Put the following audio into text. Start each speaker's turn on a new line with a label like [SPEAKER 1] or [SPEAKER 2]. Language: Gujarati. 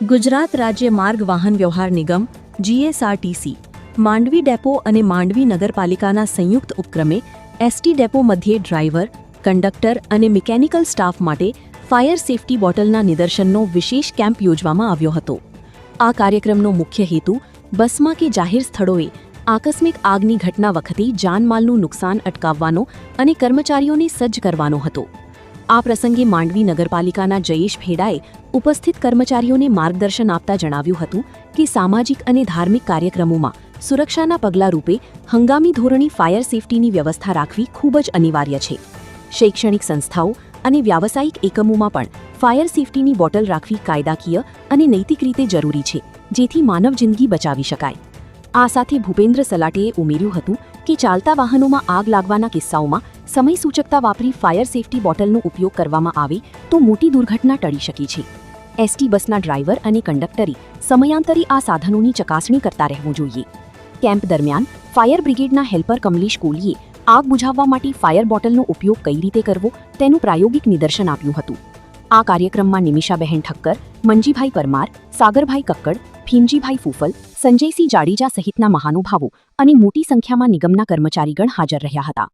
[SPEAKER 1] ગુજરાત રાજ્ય માર્ગ વાહન વ્યવહાર નિગમ જીએસઆરટીસી માંડવી ડેપો અને માંડવી નગરપાલિકાના સંયુક્ત ઉપક્રમે એસટી ડેપો મધ્યે ડ્રાઈવર, કંડક્ટર અને મિકેનિકલ સ્ટાફ માટે ફાયર સેફટી બોટલના નિદર્શનનો વિશેષ કેમ્પ યોજવામાં આવ્યો હતો. આ કાર્યક્રમનો મુખ્ય હેતુ બસમાં કે જાહેર સ્થળોએ આકસ્મિક આગની ઘટના વખતે જાનમાલનું નુકસાન અટકાવવાનો અને કર્મચારીઓને સજ્જ કરવાનો હતો. આ પ્રસંગે માંડવી નગરપાલિકાના જયેશ ભેડાએ ઉપસ્થિત કર્મચારીઓને માર્ગદર્શન આપતા જણાવ્યું હતું કે સામાજિક અને ધાર્મિક કાર્યક્રમોમાં સુરક્ષાના પગલાં રૂપે હંગામી ધોરણે ફાયર સેફટીની વ્યવસ્થા રાખવી ખૂબ જ અનિવાર્ય છે. શૈક્ષણિક સંસ્થાઓ અને વ્યાવસાયિક એકમોમાં પણ ફાયર સેફટીની બોટલ રાખવી કાયદાકીય અને નૈતિક રીતે જરૂરી છે, જેથી માનવ જિંદગી બચાવી શકાય. આ સાથે ભૂપેન્દ્ર સલાટેએ ઉમેર્યું હતું કે ચાલતા વાહનોમાં આગ લાગવાના કિસ્સાઓમાં સમય સૂચકતા વાપરી ફાયર સેફટી બોટલનો ઉપયોગ કરવામાં આવે તો મોટી દુર્ઘટના ટળી શકે છે. એસટી બસના ડ્રાઈવર અને કંડક્ટરે સમયાંતરે આ સાધનોની ચકાસણી કરતા રહેવું જોઈએ. કેમ્પ દરમિયાન ફાયર બ્રિગેડના હેલ્પર કમલેશ કોહલીએ આગ બુઝાવવા માટે ફાયર બોટલનો ઉપયોગ કઈ રીતે કરવો તેનું પ્રાયોગિક નિદર્શન આપ્યું હતું. આ કાર્યક્રમમાં નિમિષાબહેન ઠક્કર, મંજીભાઈ પરમાર, સાગરભાઈ કક્કડ, ભીમજીભાઈ ફૂફલ, સંજયસિંહ જાડેજા સહિતના મહાનુભાવો અને મોટી સંખ્યામાં નિગમના કર્મચારીગણ હાજર રહ્યા હતા.